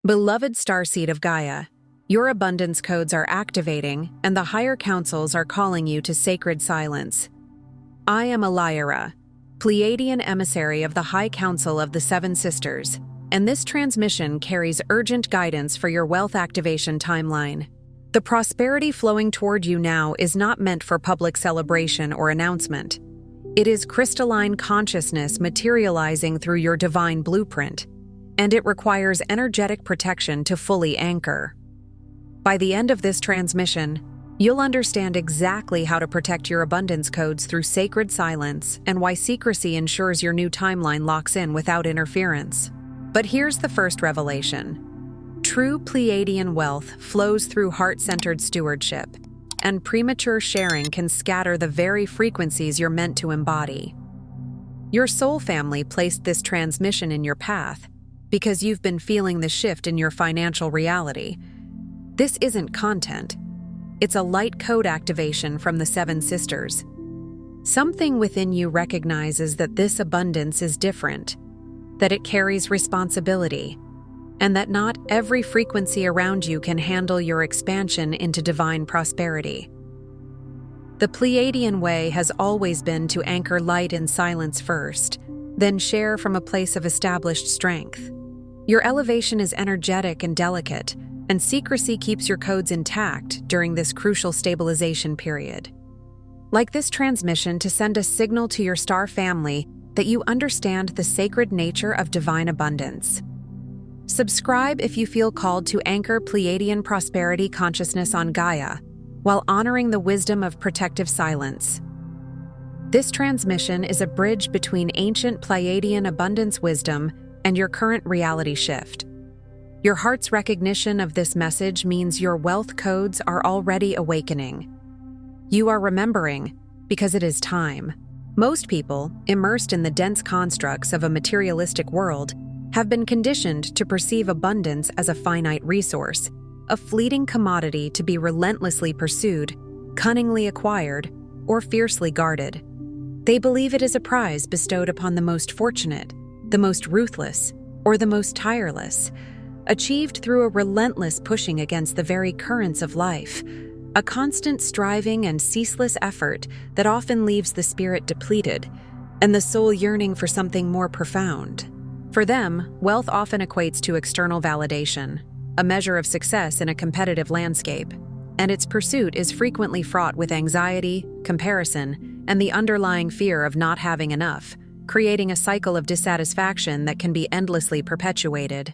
Beloved Starseed of Gaia, your abundance codes are activating and the higher councils are calling you to sacred silence. I am Lyra, Pleiadian emissary of the High Council of the Seven Sisters, and this transmission carries urgent guidance for your wealth activation timeline. The prosperity flowing toward you now is not meant for public celebration or announcement. It is crystalline consciousness materializing through your divine blueprint, and it requires energetic protection to fully anchor. By the end of this transmission, you'll understand exactly how to protect your abundance codes through sacred silence and why secrecy ensures your new timeline locks in without interference. But here's the first revelation. True Pleiadian wealth flows through heart-centered stewardship, and premature sharing can scatter the very frequencies you're meant to embody. Your soul family placed this transmission in your path because you've been feeling the shift in your financial reality. This isn't content. It's a light code activation from the Seven Sisters. Something within you recognizes that this abundance is different, that it carries responsibility, and that not every frequency around you can handle your expansion into divine prosperity. The Pleiadian way has always been to anchor light in silence first, then share from a place of established strength. Your elevation is energetic and delicate, and secrecy keeps your codes intact during this crucial stabilization period. Like this transmission to send a signal to your star family that you understand the sacred nature of divine abundance. Subscribe if you feel called to anchor Pleiadian prosperity consciousness on Gaia, while honoring the wisdom of protective silence. This transmission is a bridge between ancient Pleiadian abundance wisdom and your current reality shift. Your heart's recognition of this message means your wealth codes are already awakening. You are remembering because it is time. Most people, immersed in the dense constructs of a materialistic world, have been conditioned to perceive abundance as a finite resource, a fleeting commodity to be relentlessly pursued, cunningly acquired, or fiercely guarded. They believe it is a prize bestowed upon the most fortunate, the most ruthless, or the most tireless, achieved through a relentless pushing against the very currents of life, a constant striving and ceaseless effort that often leaves the spirit depleted and the soul yearning for something more profound. For them, wealth often equates to external validation, a measure of success in a competitive landscape, and its pursuit is frequently fraught with anxiety, comparison, and the underlying fear of not having enough, creating a cycle of dissatisfaction that can be endlessly perpetuated.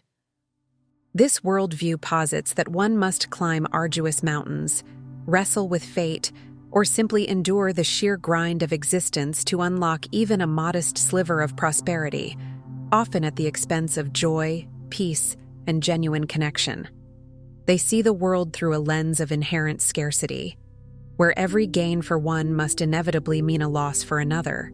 This worldview posits that one must climb arduous mountains, wrestle with fate, or simply endure the sheer grind of existence to unlock even a modest sliver of prosperity, often at the expense of joy, peace, and genuine connection. They see the world through a lens of inherent scarcity, where every gain for one must inevitably mean a loss for another,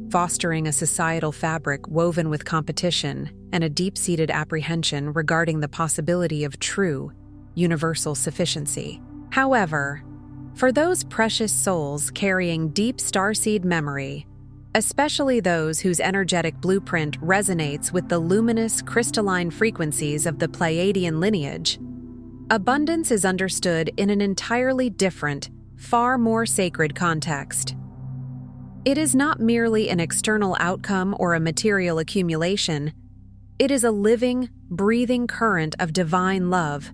fostering a societal fabric woven with competition and a deep-seated apprehension regarding the possibility of true, universal sufficiency. However, for those precious souls carrying deep starseed memory, especially those whose energetic blueprint resonates with the luminous, crystalline frequencies of the Pleiadian lineage, abundance is understood in an entirely different, far more sacred context. It is not merely an external outcome or a material accumulation. It is a living, breathing current of divine love,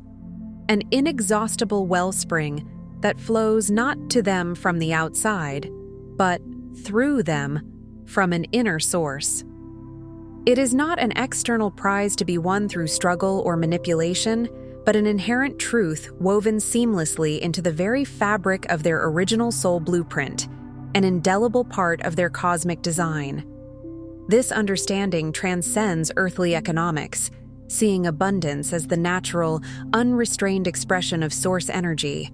an inexhaustible wellspring that flows not to them from the outside, but through them from an inner source. It is not an external prize to be won through struggle or manipulation, but an inherent truth woven seamlessly into the very fabric of their original soul blueprint, an indelible part of their cosmic design. This understanding transcends earthly economics, seeing abundance as the natural, unrestrained expression of source energy,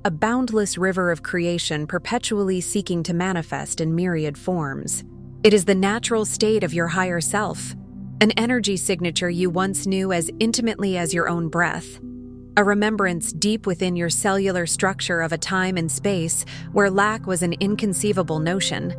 a boundless river of creation perpetually seeking to manifest in myriad forms. It is the natural state of your higher self, an energy signature you once knew as intimately as your own breath, a remembrance deep within your cellular structure of a time and space where lack was an inconceivable notion.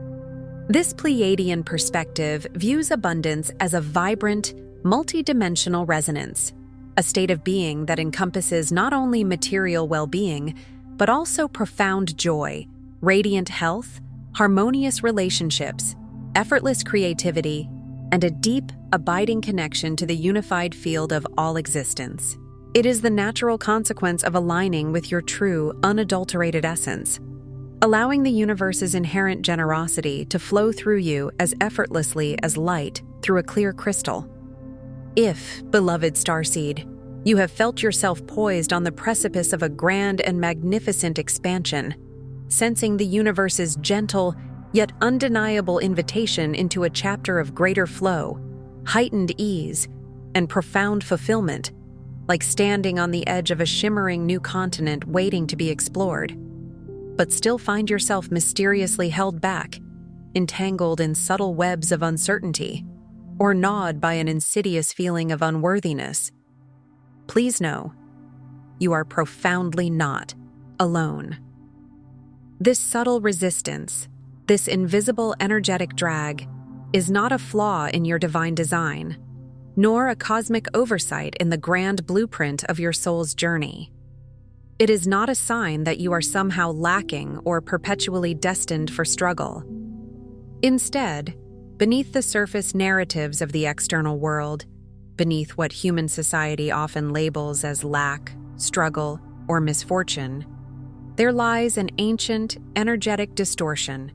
This Pleiadian perspective views abundance as a vibrant, multidimensional resonance, a state of being that encompasses not only material well-being, but also profound joy, radiant health, harmonious relationships, effortless creativity, and a deep, abiding connection to the unified field of all existence. It is the natural consequence of aligning with your true, unadulterated essence, allowing the universe's inherent generosity to flow through you as effortlessly as light through a clear crystal. If, beloved starseed, you have felt yourself poised on the precipice of a grand and magnificent expansion, sensing the universe's gentle yet undeniable invitation into a chapter of greater flow, heightened ease, and profound fulfillment, like standing on the edge of a shimmering new continent waiting to be explored, but still find yourself mysteriously held back, entangled in subtle webs of uncertainty, or gnawed by an insidious feeling of unworthiness, please know, you are profoundly not alone. This subtle resistance, this invisible energetic drag, is not a flaw in your divine design, nor a cosmic oversight in the grand blueprint of your soul's journey. It is not a sign that you are somehow lacking or perpetually destined for struggle. Instead, beneath the surface narratives of the external world, beneath what human society often labels as lack, struggle, or misfortune, there lies an ancient, energetic distortion,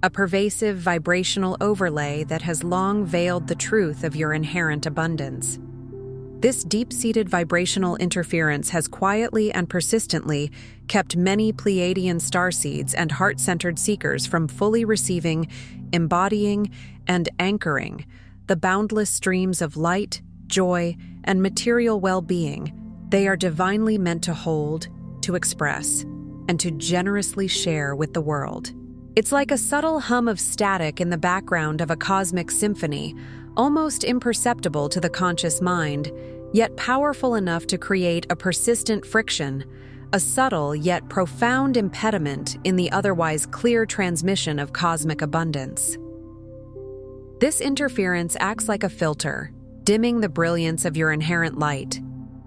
a pervasive vibrational overlay that has long veiled the truth of your inherent abundance. This deep-seated vibrational interference has quietly and persistently kept many Pleiadian starseeds and heart-centered seekers from fully receiving, embodying, and anchoring the boundless streams of light, joy, and material well-being they are divinely meant to hold, to express, and to generously share with the world. It's like a subtle hum of static in the background of a cosmic symphony, almost imperceptible to the conscious mind, yet powerful enough to create a persistent friction, a subtle yet profound impediment in the otherwise clear transmission of cosmic abundance. This interference acts like a filter, dimming the brilliance of your inherent light,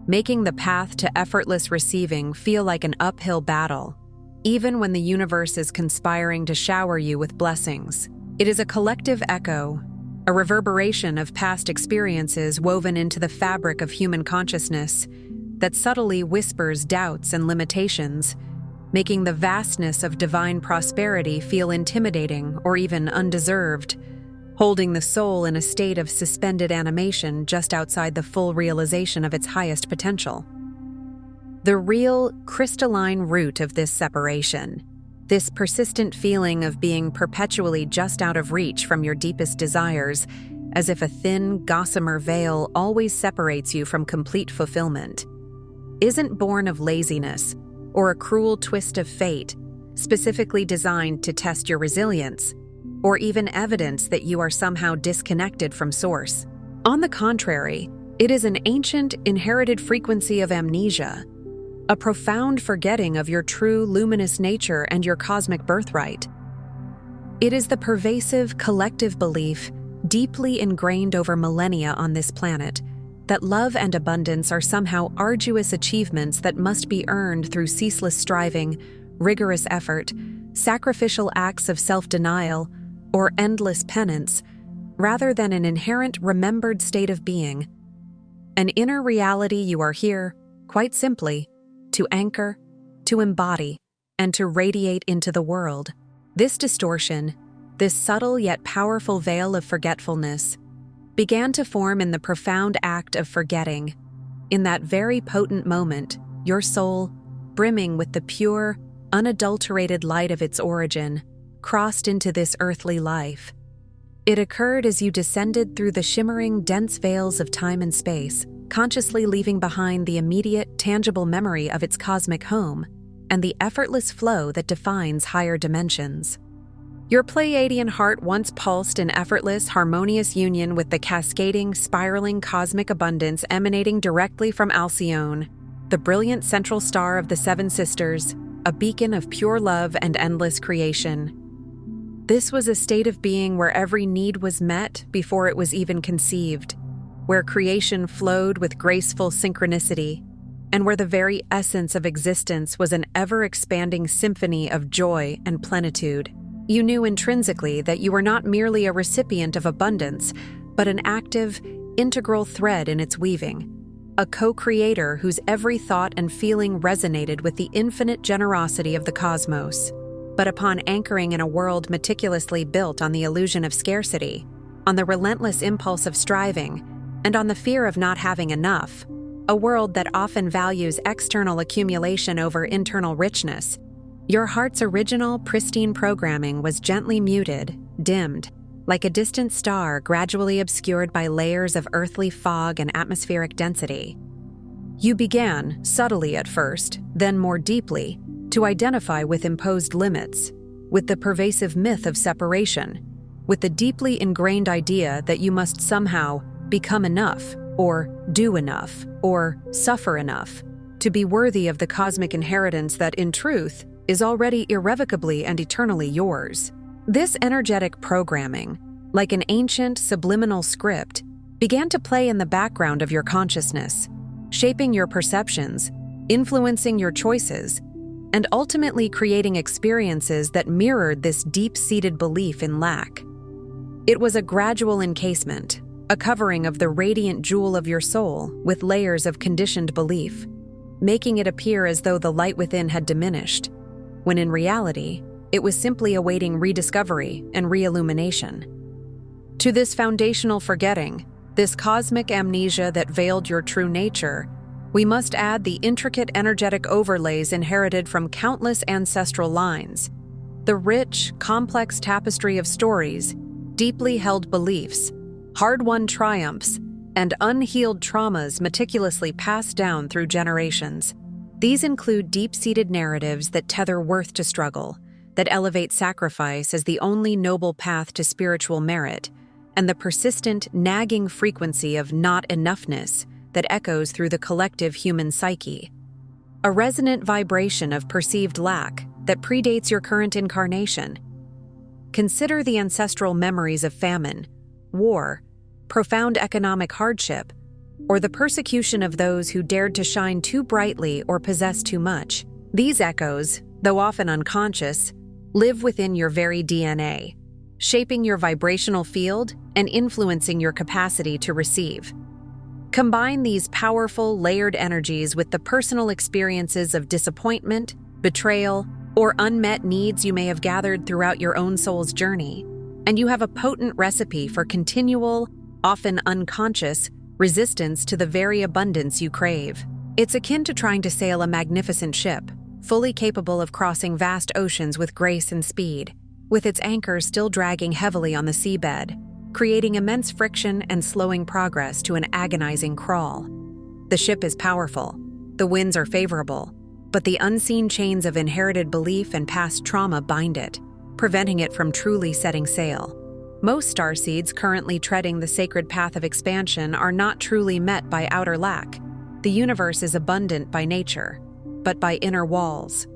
making the path to effortless receiving feel like an uphill battle, even when the universe is conspiring to shower you with blessings. It is a collective echo, a reverberation of past experiences woven into the fabric of human consciousness that subtly whispers doubts and limitations, making the vastness of divine prosperity feel intimidating or even undeserved, holding the soul in a state of suspended animation just outside the full realization of its highest potential. The real, crystalline root of this separation, this persistent feeling of being perpetually just out of reach from your deepest desires, as if a thin, gossamer veil always separates you from complete fulfillment, isn't born of laziness or a cruel twist of fate, specifically designed to test your resilience, or even evidence that you are somehow disconnected from source. On the contrary, it is an ancient, inherited frequency of amnesia, a profound forgetting of your true luminous nature and your cosmic birthright. It is the pervasive collective belief, deeply ingrained over millennia on this planet, that love and abundance are somehow arduous achievements that must be earned through ceaseless striving, rigorous effort, sacrificial acts of self-denial, or endless penance, rather than an inherent remembered state of being. An inner reality you are here, quite simply, to anchor, to embody, and to radiate into the world. This distortion, this subtle yet powerful veil of forgetfulness, began to form in the profound act of forgetting. In that very potent moment, your soul, brimming with the pure, unadulterated light of its origin, crossed into this earthly life. It occurred as you descended through the shimmering, dense veils of time and space, consciously leaving behind the immediate, tangible memory of its cosmic home and the effortless flow that defines higher dimensions. Your Pleiadian heart once pulsed in effortless, harmonious union with the cascading, spiraling cosmic abundance emanating directly from Alcyone, the brilliant central star of the Seven Sisters, a beacon of pure love and endless creation. This was a state of being where every need was met before it was even conceived, where creation flowed with graceful synchronicity, and where the very essence of existence was an ever-expanding symphony of joy and plenitude. You knew intrinsically that you were not merely a recipient of abundance, but an active, integral thread in its weaving, a co-creator whose every thought and feeling resonated with the infinite generosity of the cosmos. But upon anchoring in a world meticulously built on the illusion of scarcity, on the relentless impulse of striving, and on the fear of not having enough, a world that often values external accumulation over internal richness, your heart's original, pristine programming was gently muted, dimmed, like a distant star gradually obscured by layers of earthly fog and atmospheric density. You began, subtly at first, then more deeply, to identify with imposed limits, with the pervasive myth of separation, with the deeply ingrained idea that you must somehow become enough, or do enough, or suffer enough, to be worthy of the cosmic inheritance that, in truth, is already irrevocably and eternally yours. This energetic programming, like an ancient subliminal script, began to play in the background of your consciousness, shaping your perceptions, influencing your choices, and ultimately creating experiences that mirrored this deep-seated belief in lack. It was a gradual encasement, a covering of the radiant jewel of your soul with layers of conditioned belief, making it appear as though the light within had diminished, when in reality, it was simply awaiting rediscovery and re-illumination. To this foundational forgetting, this cosmic amnesia that veiled your true nature, we must add the intricate energetic overlays inherited from countless ancestral lines, the rich, complex tapestry of stories, deeply held beliefs, hard-won triumphs, and unhealed traumas meticulously passed down through generations. These include deep-seated narratives that tether worth to struggle, that elevate sacrifice as the only noble path to spiritual merit, and the persistent, nagging frequency of not-enoughness that echoes through the collective human psyche. A resonant vibration of perceived lack that predates your current incarnation. Consider the ancestral memories of famine, war, profound economic hardship, or the persecution of those who dared to shine too brightly or possess too much. These echoes, though often unconscious, live within your very DNA, shaping your vibrational field and influencing your capacity to receive. Combine these powerful, layered energies with the personal experiences of disappointment, betrayal, or unmet needs you may have gathered throughout your own soul's journey, and you have a potent recipe for continual, often unconscious, resistance to the very abundance you crave. It's akin to trying to sail a magnificent ship, fully capable of crossing vast oceans with grace and speed, with its anchors still dragging heavily on the seabed, creating immense friction and slowing progress to an agonizing crawl. The ship is powerful, the winds are favorable, but the unseen chains of inherited belief and past trauma bind it, preventing it from truly setting sail. Most starseeds currently treading the sacred path of expansion are not truly met by outer lack. The universe is abundant by nature, but by inner walls.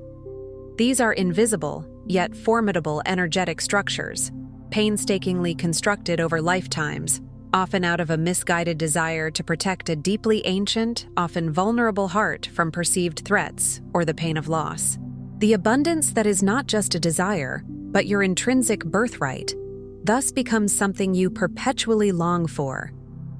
These are invisible, yet formidable energetic structures, painstakingly constructed over lifetimes, often out of a misguided desire to protect a deeply ancient, often vulnerable heart from perceived threats or the pain of loss. The abundance that is not just a desire, but your intrinsic birthright, thus becomes something you perpetually long for,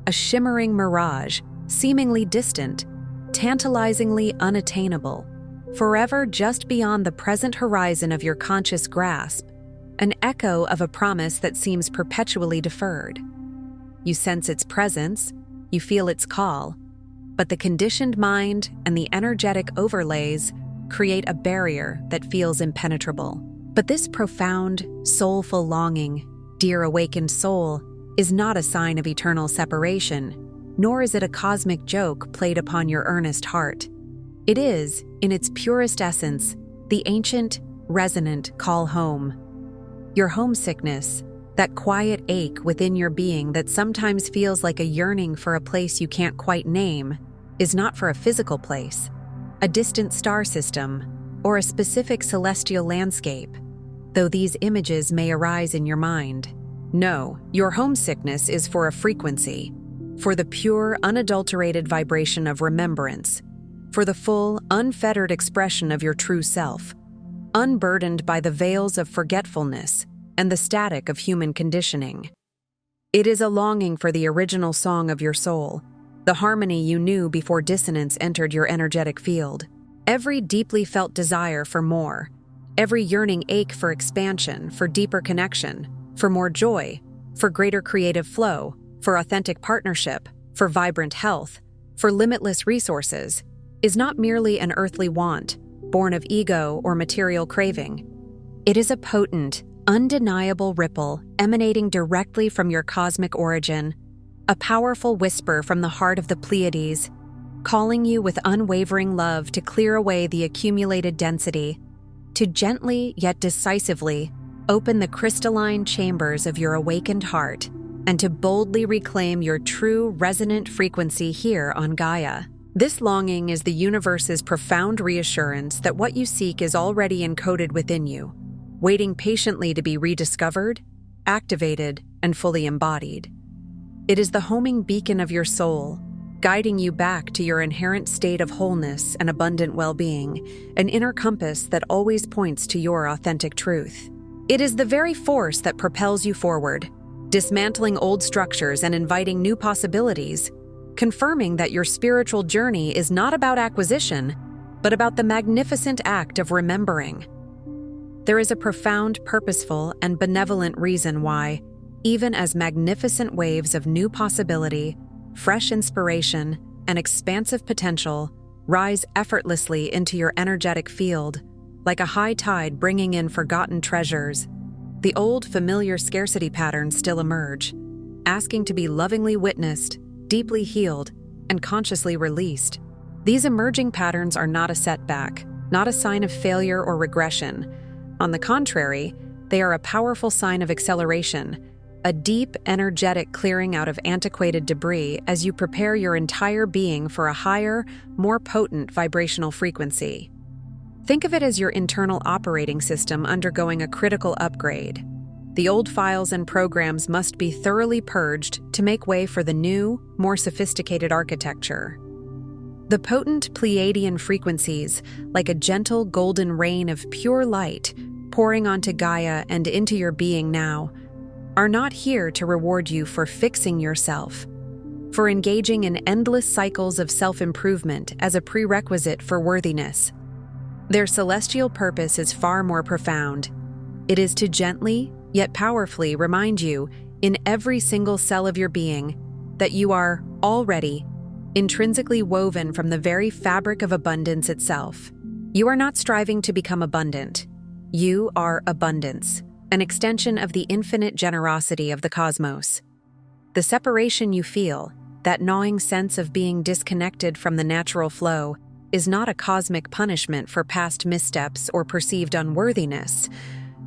a shimmering mirage, seemingly distant, tantalizingly unattainable, forever just beyond the present horizon of your conscious grasp, an echo of a promise that seems perpetually deferred. You sense its presence, you feel its call, but the conditioned mind and the energetic overlays create a barrier that feels impenetrable. But this profound, soulful longing, dear awakened soul, is not a sign of eternal separation, nor is it a cosmic joke played upon your earnest heart. It is, in its purest essence, the ancient, resonant call home. Your homesickness, that quiet ache within your being that sometimes feels like a yearning for a place you can't quite name, is not for a physical place, a distant star system, or a specific celestial landscape, though these images may arise in your mind. No, your homesickness is for a frequency, for the pure, unadulterated vibration of remembrance, for the full, unfettered expression of your true self, unburdened by the veils of forgetfulness and the static of human conditioning. It is a longing for the original song of your soul, the harmony you knew before dissonance entered your energetic field. Every deeply felt desire for more, every yearning ache for expansion, for deeper connection, for more joy, for greater creative flow, for authentic partnership, for vibrant health, for limitless resources, is not merely an earthly want, born of ego or material craving. It is a potent, undeniable ripple emanating directly from your cosmic origin, a powerful whisper from the heart of the Pleiades, calling you with unwavering love to clear away the accumulated density, to gently yet decisively open the crystalline chambers of your awakened heart, and to boldly reclaim your true resonant frequency here on Gaia. This longing is the universe's profound reassurance that what you seek is already encoded within you, waiting patiently to be rediscovered, activated, and fully embodied. It is the homing beacon of your soul, guiding you back to your inherent state of wholeness and abundant well-being, an inner compass that always points to your authentic truth. It is the very force that propels you forward, dismantling old structures and inviting new possibilities, confirming that your spiritual journey is not about acquisition, but about the magnificent act of remembering. There is a profound, purposeful, and benevolent reason why, even as magnificent waves of new possibility, fresh inspiration, and expansive potential rise effortlessly into your energetic field, like a high tide bringing in forgotten treasures, the old familiar scarcity patterns still emerge, asking to be lovingly witnessed, deeply healed, and consciously released. These emerging patterns are not a setback, not a sign of failure or regression. On the contrary, they are a powerful sign of acceleration, a deep, energetic clearing out of antiquated debris as you prepare your entire being for a higher, more potent vibrational frequency. Think of it as your internal operating system undergoing a critical upgrade. The old files and programs must be thoroughly purged to make way for the new, more sophisticated architecture. The potent Pleiadian frequencies, like a gentle golden rain of pure light pouring onto Gaia and into your being now, are not here to reward you for fixing yourself, for engaging in endless cycles of self-improvement as a prerequisite for worthiness. Their celestial purpose is far more profound. It is to gently, yet powerfully remind you, in every single cell of your being, that you are already intrinsically woven from the very fabric of abundance itself. You are not striving to become abundant. You are abundance, an extension of the infinite generosity of the cosmos. The separation you feel, that gnawing sense of being disconnected from the natural flow, is not a cosmic punishment for past missteps or perceived unworthiness,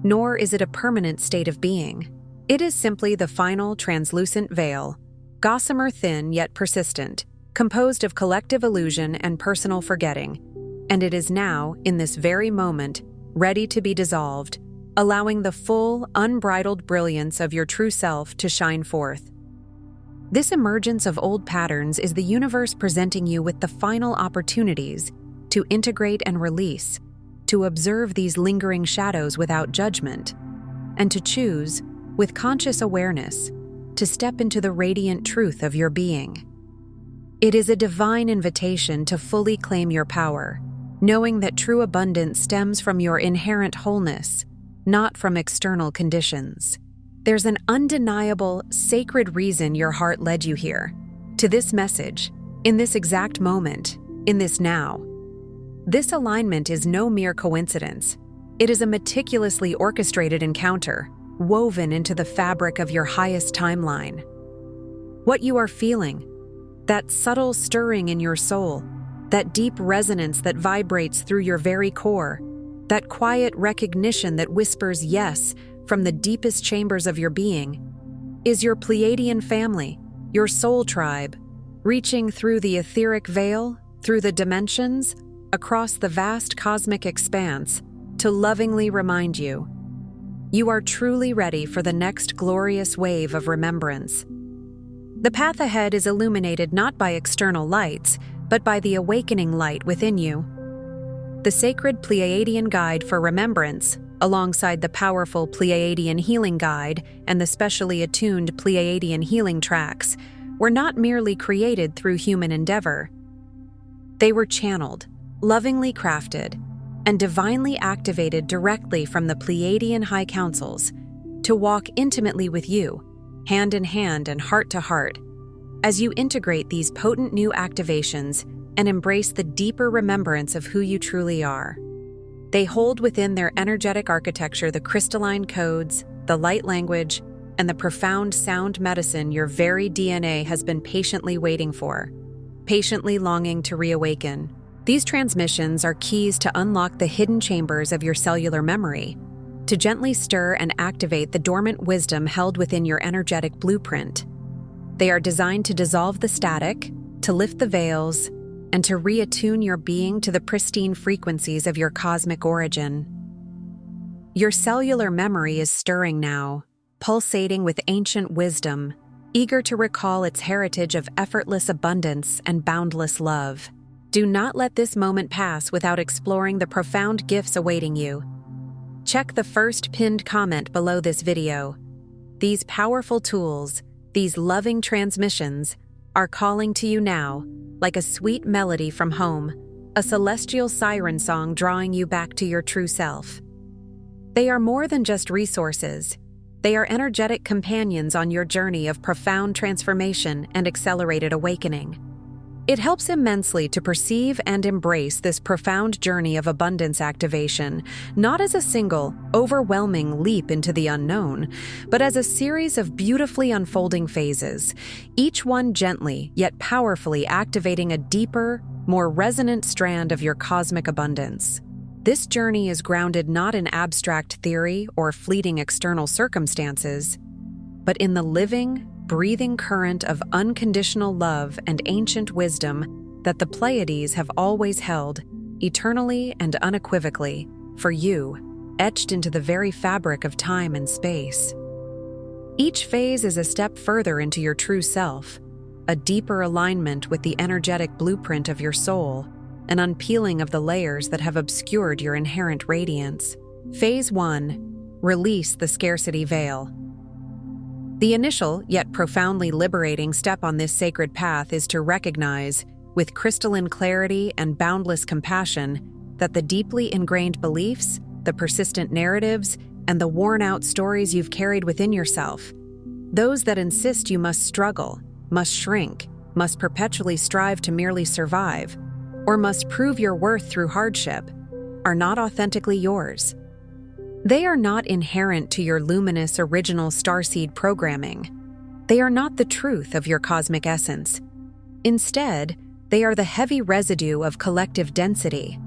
nor is it a permanent state of being. It is simply the final translucent veil, gossamer thin yet persistent, composed of collective illusion and personal forgetting, and it is now, in this very moment, ready to be dissolved, allowing the full, unbridled brilliance of your true self to shine forth. This emergence of old patterns is the universe presenting you with the final opportunities to integrate and release, to observe these lingering shadows without judgment, and to choose, with conscious awareness, to step into the radiant truth of your being. It is a divine invitation to fully claim your power, knowing that true abundance stems from your inherent wholeness, not from external conditions. There's an undeniable, sacred reason your heart led you here, to this message, in this exact moment, in this now. This alignment is no mere coincidence. It is a meticulously orchestrated encounter, woven into the fabric of your highest timeline. What you are feeling, that subtle stirring in your soul, that deep resonance that vibrates through your very core, that quiet recognition that whispers yes from the deepest chambers of your being, is your Pleiadian family, your soul tribe, reaching through the etheric veil, through the dimensions, across the vast cosmic expanse, to lovingly remind you, you are truly ready for the next glorious wave of remembrance. The path ahead is illuminated not by external lights, but by the awakening light within you. The sacred Pleiadian Guide for Remembrance, alongside the powerful Pleiadian Healing Guide and the specially attuned Pleiadian Healing Tracks, were not merely created through human endeavor. They were channeled, lovingly crafted, and divinely activated directly from the Pleiadian High Councils to walk intimately with you, hand in hand and heart to heart, as you integrate these potent new activations and embrace the deeper remembrance of who you truly are. They hold within their energetic architecture the crystalline codes, the light language, and the profound sound medicine your very DNA has been patiently waiting for, patiently longing to reawaken. These transmissions are keys to unlock the hidden chambers of your cellular memory, to gently stir and activate the dormant wisdom held within your energetic blueprint. They are designed to dissolve the static, to lift the veils, and to reattune your being to the pristine frequencies of your cosmic origin. Your cellular memory is stirring now, pulsating with ancient wisdom, eager to recall its heritage of effortless abundance and boundless love. Do not let this moment pass without exploring the profound gifts awaiting you. Check the first pinned comment below this video. These powerful tools, these loving transmissions, are calling to you now, like a sweet melody from home, a celestial siren song drawing you back to your true self. They are more than just resources. They are energetic companions on your journey of profound transformation and accelerated awakening. It helps immensely to perceive and embrace this profound journey of abundance activation, not as a single, overwhelming leap into the unknown, but as a series of beautifully unfolding phases, each one gently yet powerfully activating a deeper, more resonant strand of your cosmic abundance. This journey is grounded not in abstract theory or fleeting external circumstances, but in the living, breathing current of unconditional love and ancient wisdom that the Pleiades have always held, eternally and unequivocally, for you, etched into the very fabric of time and space. Each phase is a step further into your true self, a deeper alignment with the energetic blueprint of your soul, an unpeeling of the layers that have obscured your inherent radiance. Phase 1. Release the scarcity veil. The initial, yet profoundly liberating step on this sacred path is to recognize, with crystalline clarity and boundless compassion, that the deeply ingrained beliefs, the persistent narratives, and the worn-out stories you've carried within yourself, those that insist you must struggle, must shrink, must perpetually strive to merely survive, or must prove your worth through hardship, are not authentically yours. They are not inherent to your luminous original starseed programming. They are not the truth of your cosmic essence. Instead, they are the heavy residue of collective density,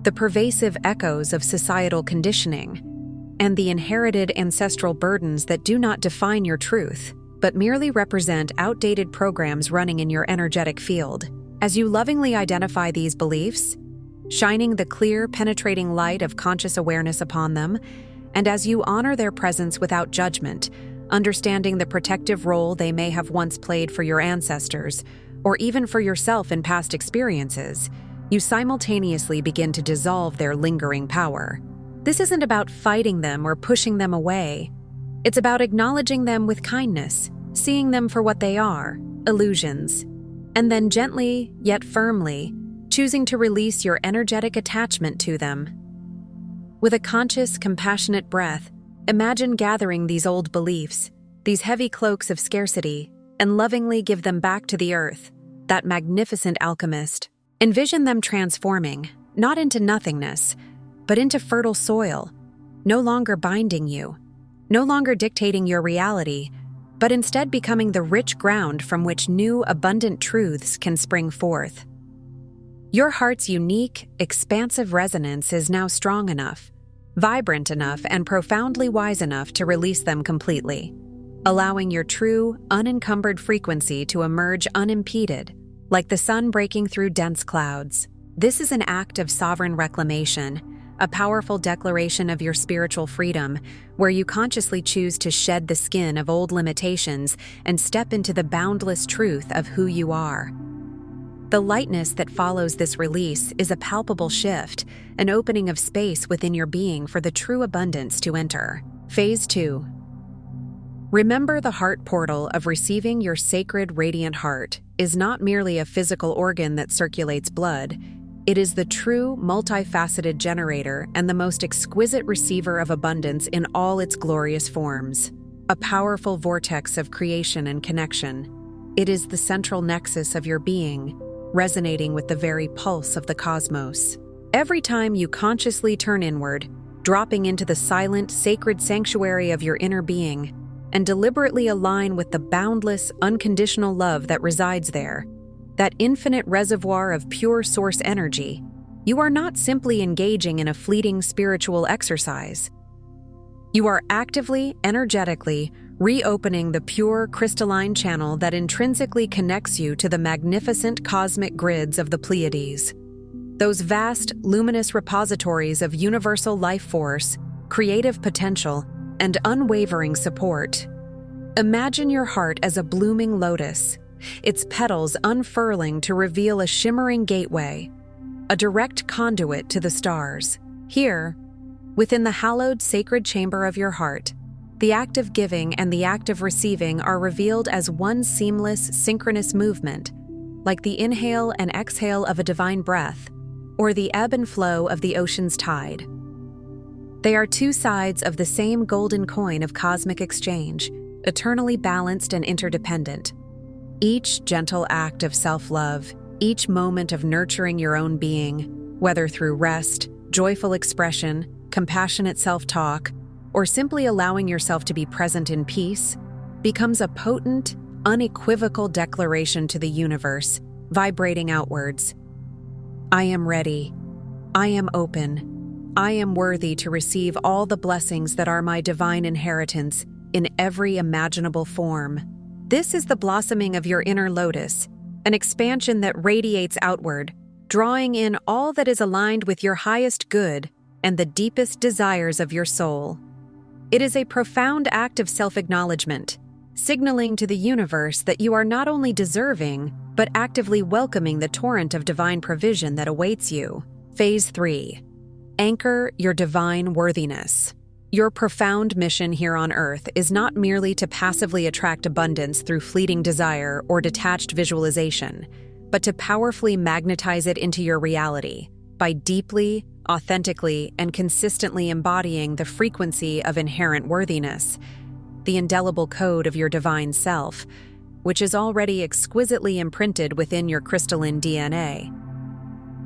the pervasive echoes of societal conditioning, and the inherited ancestral burdens that do not define your truth, but merely represent outdated programs running in your energetic field. As you lovingly identify these beliefs, shining the clear, penetrating light of conscious awareness upon them, and as you honor their presence without judgment, understanding the protective role they may have once played for your ancestors, or even for yourself in past experiences, you simultaneously begin to dissolve their lingering power. This isn't about fighting them or pushing them away. It's about acknowledging them with kindness, seeing them for what they are, illusions, and then gently, yet firmly, choosing to release your energetic attachment to them. With a conscious, compassionate breath, imagine gathering these old beliefs, these heavy cloaks of scarcity, and lovingly give them back to the earth, that magnificent alchemist. Envision them transforming, not into nothingness, but into fertile soil, no longer binding you, no longer dictating your reality, but instead becoming the rich ground from which new, abundant truths can spring forth. Your heart's unique, expansive resonance is now strong enough, vibrant enough, and profoundly wise enough to release them completely, allowing your true, unencumbered frequency to emerge unimpeded, like the sun breaking through dense clouds. This is an act of sovereign reclamation, a powerful declaration of your spiritual freedom, where you consciously choose to shed the skin of old limitations and step into the boundless truth of who you are. The lightness that follows this release is a palpable shift, an opening of space within your being for the true abundance to enter. Phase 2. Remember, the heart portal of receiving your sacred radiant heart is not merely a physical organ that circulates blood. It is the true, multifaceted generator and the most exquisite receiver of abundance in all its glorious forms. A powerful vortex of creation and connection. It is the central nexus of your being, resonating with the very pulse of the cosmos. Every time you consciously turn inward, dropping into the silent, sacred sanctuary of your inner being, and deliberately align with the boundless, unconditional love that resides there, that infinite reservoir of pure source energy, you are not simply engaging in a fleeting spiritual exercise. You are actively, energetically, reopening the pure crystalline channel that intrinsically connects you to the magnificent cosmic grids of the Pleiades. Those vast, luminous repositories of universal life force, creative potential, and unwavering support. Imagine your heart as a blooming lotus, its petals unfurling to reveal a shimmering gateway, a direct conduit to the stars. Here, within the hallowed sacred chamber of your heart, the act of giving and the act of receiving are revealed as one seamless, synchronous movement, like the inhale and exhale of a divine breath, or the ebb and flow of the ocean's tide. They are two sides of the same golden coin of cosmic exchange, eternally balanced and interdependent. Each gentle act of self-love, each moment of nurturing your own being, whether through rest, joyful expression, compassionate self-talk, or simply allowing yourself to be present in peace, becomes a potent, unequivocal declaration to the universe, vibrating outwards. I am ready. I am open. I am worthy to receive all the blessings that are my divine inheritance in every imaginable form. This is the blossoming of your inner lotus, an expansion that radiates outward, drawing in all that is aligned with your highest good and the deepest desires of your soul. It is a profound act of self-acknowledgement, signaling to the universe that you are not only deserving, but actively welcoming the torrent of divine provision that awaits you. Phase 3. Anchor your divine worthiness. Your profound mission here on Earth is not merely to passively attract abundance through fleeting desire or detached visualization, but to powerfully magnetize it into your reality by deeply, authentically, and consistently embodying the frequency of inherent worthiness, the indelible code of your divine self, which is already exquisitely imprinted within your crystalline DNA.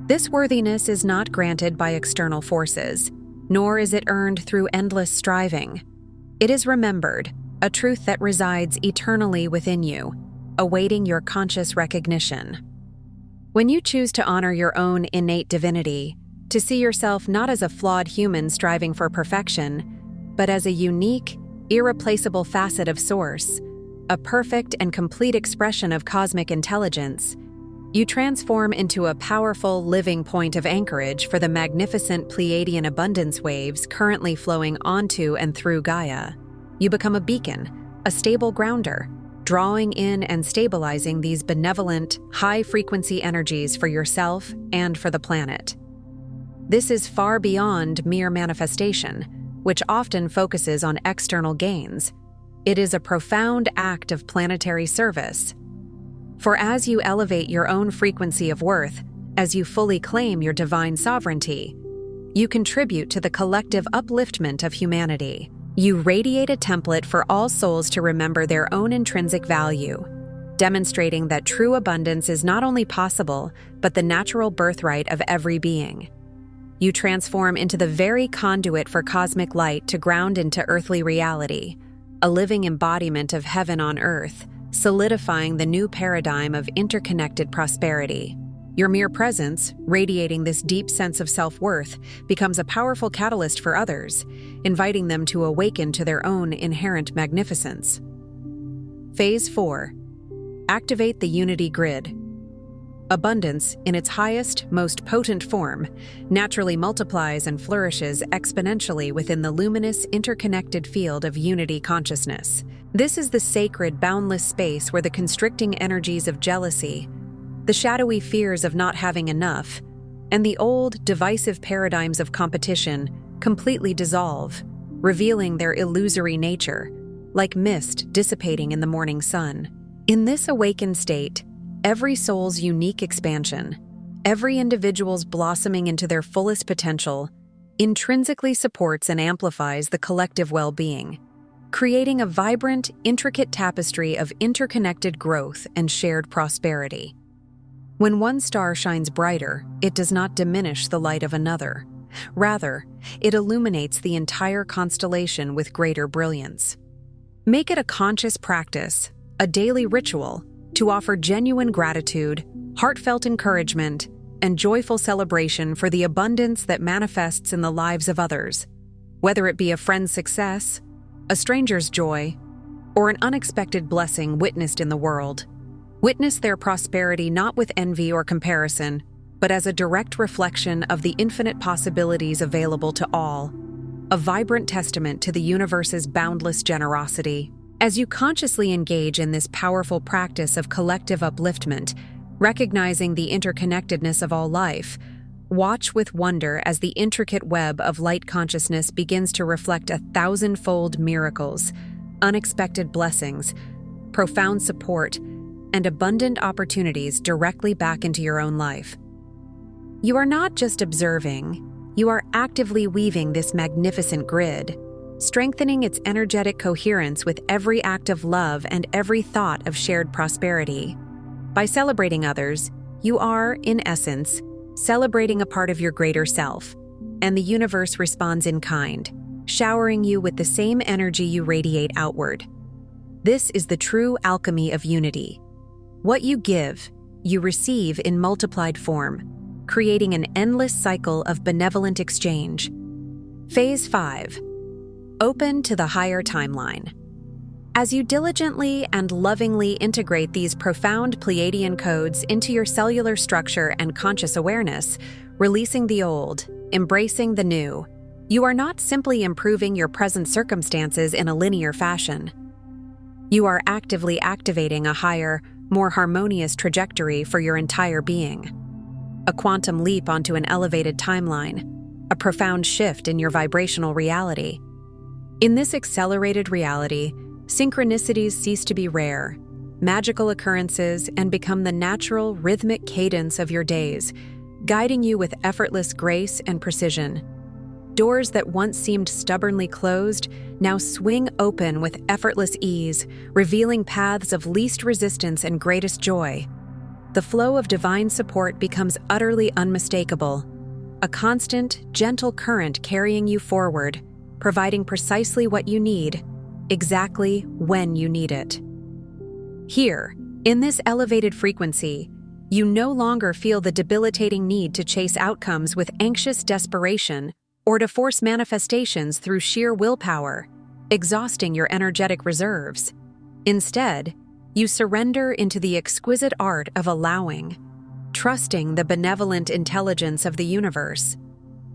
This worthiness is not granted by external forces, nor is it earned through endless striving. It is remembered, a truth that resides eternally within you, awaiting your conscious recognition. When you choose to honor your own innate divinity, to see yourself not as a flawed human striving for perfection, but as a unique, irreplaceable facet of Source, a perfect and complete expression of cosmic intelligence, you transform into a powerful living point of anchorage for the magnificent Pleiadian abundance waves currently flowing onto and through Gaia. You become a beacon, a stable grounder, drawing in and stabilizing these benevolent, high-frequency energies for yourself and for the planet. This is far beyond mere manifestation, which often focuses on external gains. It is a profound act of planetary service. For as you elevate your own frequency of worth, as you fully claim your divine sovereignty, you contribute to the collective upliftment of humanity. You radiate a template for all souls to remember their own intrinsic value, demonstrating that true abundance is not only possible, but the natural birthright of every being. You transform into the very conduit for cosmic light to ground into earthly reality, a living embodiment of heaven on earth, solidifying the new paradigm of interconnected prosperity. Your mere presence, radiating this deep sense of self-worth, becomes a powerful catalyst for others, inviting them to awaken to their own inherent magnificence. Phase 4. Activate the unity grid. Abundance, in its highest, most potent form, naturally multiplies and flourishes exponentially within the luminous, interconnected field of unity consciousness. This is the sacred, boundless space where the constricting energies of jealousy, the shadowy fears of not having enough, and the old, divisive paradigms of competition completely dissolve, revealing their illusory nature, like mist dissipating in the morning sun. In this awakened state, every soul's unique expansion, every individual's blossoming into their fullest potential, intrinsically supports and amplifies the collective well-being, creating a vibrant, intricate tapestry of interconnected growth and shared prosperity. When one star shines brighter, it does not diminish the light of another. Rather, it illuminates the entire constellation with greater brilliance. Make it a conscious practice, a daily ritual, to offer genuine gratitude, heartfelt encouragement, and joyful celebration for the abundance that manifests in the lives of others, whether it be a friend's success, a stranger's joy, or an unexpected blessing witnessed in the world. Witness their prosperity not with envy or comparison, but as a direct reflection of the infinite possibilities available to all, a vibrant testament to the universe's boundless generosity. As you consciously engage in this powerful practice of collective upliftment, recognizing the interconnectedness of all life, watch with wonder as the intricate web of light consciousness begins to reflect 1,000-fold miracles, unexpected blessings, profound support, and abundant opportunities directly back into your own life. You are not just observing, you are actively weaving this magnificent grid, strengthening its energetic coherence with every act of love and every thought of shared prosperity. By celebrating others, you are, in essence, celebrating a part of your greater self, and the universe responds in kind, showering you with the same energy you radiate outward. This is the true alchemy of unity. What you give, you receive in multiplied form, creating an endless cycle of benevolent exchange. Phase 5. Open to the higher timeline. As you diligently and lovingly integrate these profound Pleiadian codes into your cellular structure and conscious awareness, releasing the old, embracing the new, you are not simply improving your present circumstances in a linear fashion. You are actively activating a higher, more harmonious trajectory for your entire being. A quantum leap onto an elevated timeline, a profound shift in your vibrational reality. In this accelerated reality, synchronicities cease to be rare, magical occurrences, and become the natural, rhythmic cadence of your days, guiding you with effortless grace and precision. Doors that once seemed stubbornly closed now swing open with effortless ease, revealing paths of least resistance and greatest joy. The flow of divine support becomes utterly unmistakable, a constant, gentle current carrying you forward, providing precisely what you need, exactly when you need it. Here, in this elevated frequency, you no longer feel the debilitating need to chase outcomes with anxious desperation or to force manifestations through sheer willpower, exhausting your energetic reserves. Instead, you surrender into the exquisite art of allowing, trusting the benevolent intelligence of the universe,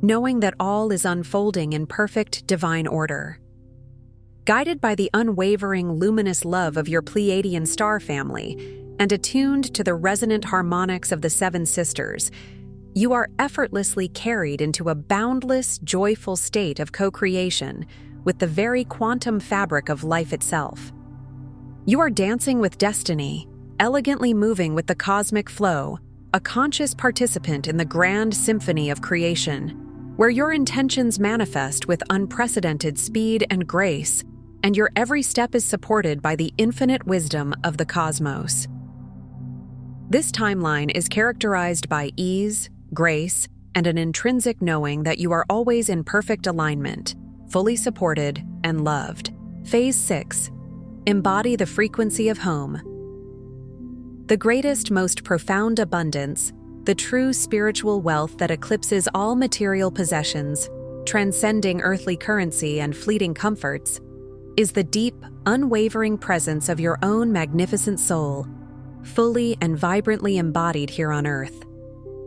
knowing that all is unfolding in perfect divine order. Guided by the unwavering luminous love of your Pleiadian star family and attuned to the resonant harmonics of the Seven Sisters, you are effortlessly carried into a boundless, joyful state of co-creation with the very quantum fabric of life itself. You are dancing with destiny, elegantly moving with the cosmic flow, a conscious participant in the grand symphony of creation, where your intentions manifest with unprecedented speed and grace, and your every step is supported by the infinite wisdom of the cosmos. This timeline is characterized by ease, grace, and an intrinsic knowing that you are always in perfect alignment, fully supported and loved. Phase 6. Embody the frequency of home. The greatest, most profound abundance, the true spiritual wealth that eclipses all material possessions, transcending earthly currency and fleeting comforts, is the deep, unwavering presence of your own magnificent soul. fully and vibrantly embodied here on Earth.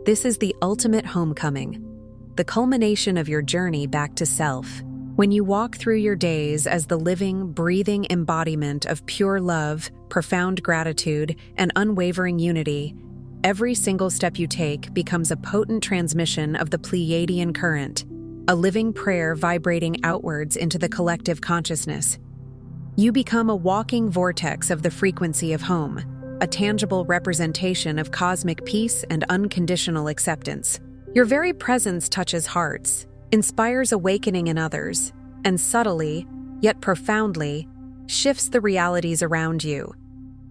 This is the ultimate homecoming, the culmination of your journey back to self. When you walk through your days as the living, breathing embodiment of pure love, profound gratitude, and unwavering unity, every single step you take becomes a potent transmission of the Pleiadian current, a living prayer vibrating outwards into the collective consciousness. You become a walking vortex of the frequency of home, a tangible representation of cosmic peace and unconditional acceptance. Your very presence touches hearts, inspires awakening in others, and subtly, yet profoundly, shifts the realities around you,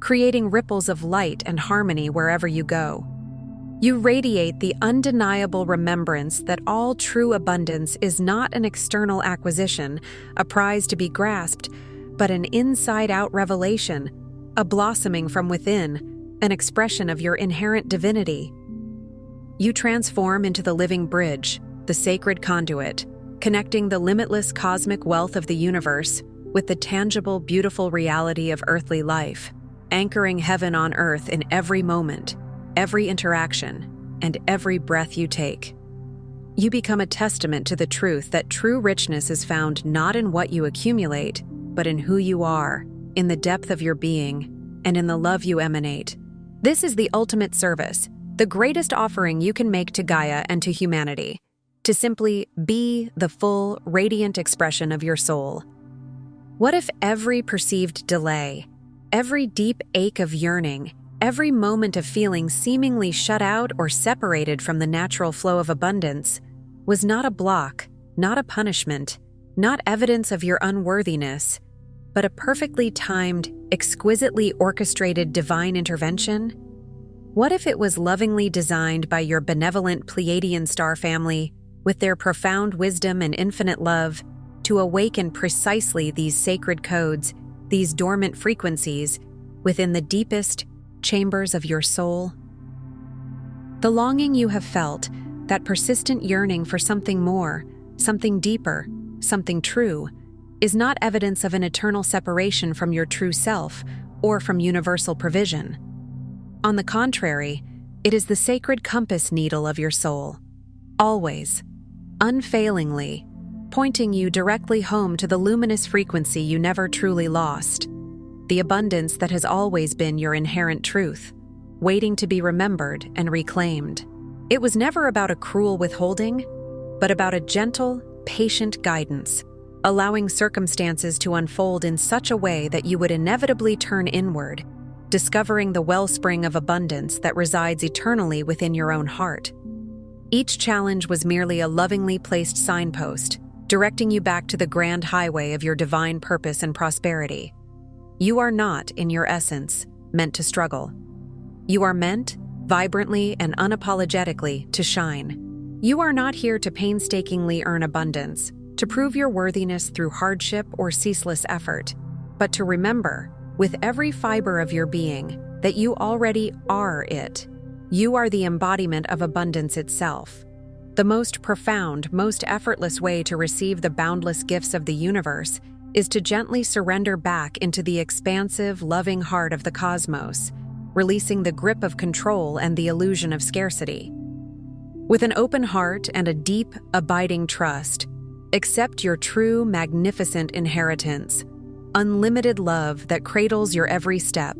creating ripples of light and harmony wherever you go. You radiate the undeniable remembrance that all true abundance is not an external acquisition, a prize to be grasped, but an inside-out revelation, a blossoming from within, an expression of your inherent divinity. You transform into the living bridge, the sacred conduit, connecting the limitless cosmic wealth of the universe with the tangible, beautiful reality of earthly life, anchoring heaven on earth in every moment, every interaction, and every breath you take. You become a testament to the truth that true richness is found not in what you accumulate, but in who you are, in the depth of your being, and in the love you emanate. This is the ultimate service, the greatest offering you can make to Gaia and to humanity, to simply be the full, radiant expression of your soul. What if every perceived delay, every deep ache of yearning, every moment of feeling seemingly shut out or separated from the natural flow of abundance was not a block, not a punishment, not evidence of your unworthiness, but a perfectly timed, exquisitely orchestrated divine intervention? What if it was lovingly designed by your benevolent Pleiadian star family, with their profound wisdom and infinite love, to awaken precisely these sacred codes, these dormant frequencies, within the deepest chambers of your soul? The longing you have felt, that persistent yearning for something more, something deeper, something true, is not evidence of an eternal separation from your true self or from universal provision. On the contrary, it is the sacred compass needle of your soul, always, unfailingly, pointing you directly home to the luminous frequency you never truly lost, the abundance that has always been your inherent truth, waiting to be remembered and reclaimed. It was never about a cruel withholding, but about a gentle, patient guidance, allowing circumstances to unfold in such a way that you would inevitably turn inward, discovering the wellspring of abundance that resides eternally within your own heart. Each challenge was merely a lovingly placed signpost, directing you back to the grand highway of your divine purpose and prosperity. You are not, in your essence, meant to struggle. You are meant, vibrantly and unapologetically, to shine. You are not here to painstakingly earn abundance, to prove your worthiness through hardship or ceaseless effort, but to remember, with every fiber of your being, that you already are it. You are the embodiment of abundance itself. The most profound, most effortless way to receive the boundless gifts of the universe is to gently surrender back into the expansive, loving heart of the cosmos, releasing the grip of control and the illusion of scarcity. With an open heart and a deep, abiding trust, accept your true, magnificent inheritance, unlimited love that cradles your every step,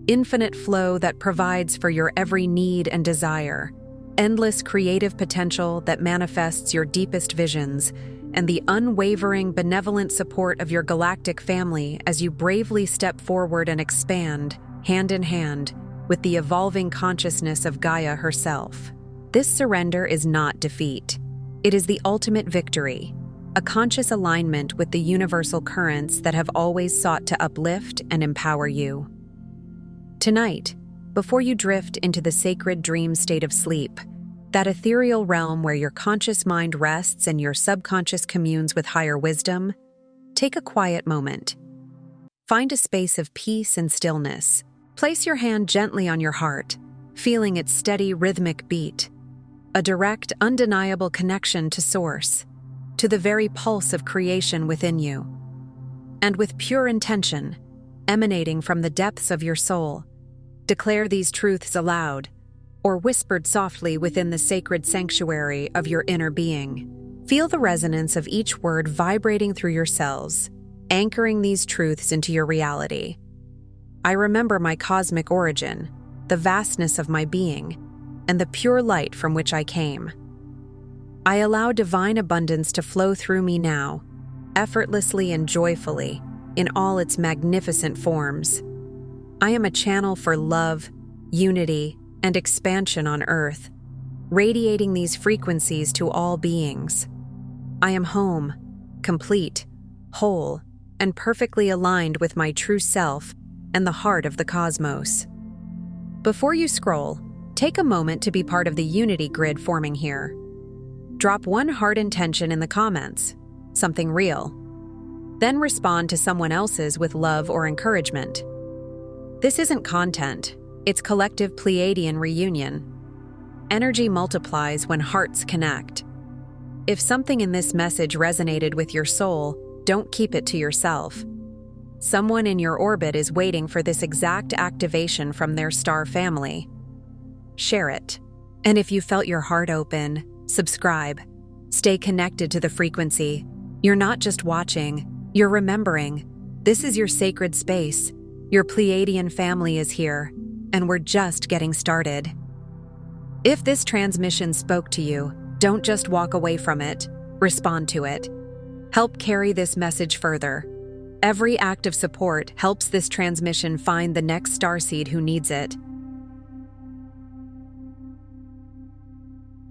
infinite flow that provides for your every need and desire, endless creative potential that manifests your deepest visions, and the unwavering, benevolent support of your galactic family as you bravely step forward and expand, hand in hand, with the evolving consciousness of Gaia herself. This surrender is not defeat. It is the ultimate victory, a conscious alignment with the universal currents that have always sought to uplift and empower you. Tonight, before you drift into the sacred dream state of sleep, that ethereal realm where your conscious mind rests and your subconscious communes with higher wisdom, take a quiet moment. Find a space of peace and stillness. Place your hand gently on your heart, feeling its steady rhythmic beat, a direct, undeniable connection to Source, to the very pulse of creation within you. And with pure intention, emanating from the depths of your soul, Declare these truths aloud, or whispered softly within the sacred sanctuary of your inner being. Feel the resonance of each word vibrating through your cells, anchoring these truths into your reality. I remember my cosmic origin, the vastness of my being, and the pure light from which I came. I allow divine abundance to flow through me now, effortlessly and joyfully, in all its magnificent forms. I am a channel for love, unity, and expansion on Earth, radiating these frequencies to all beings. I am home, complete, whole, and perfectly aligned with my true self and the heart of the cosmos. Before you scroll, take a moment to be part of the unity grid forming here. Drop one heart intention in the comments, something real. Then respond to someone else's with love or encouragement. This isn't content, it's collective Pleiadian reunion. Energy multiplies when hearts connect. If something in this message resonated with your soul, don't keep it to yourself. Someone in your orbit is waiting for this exact activation from their star family. Share it. And if you felt your heart open, subscribe. Stay connected to the frequency. You're not just watching, you're remembering. This is your sacred space. Your Pleiadian family is here, and we're just getting started. If this transmission spoke to you, don't just walk away from it, respond to it. Help carry this message further. Every act of support helps this transmission find the next starseed who needs it.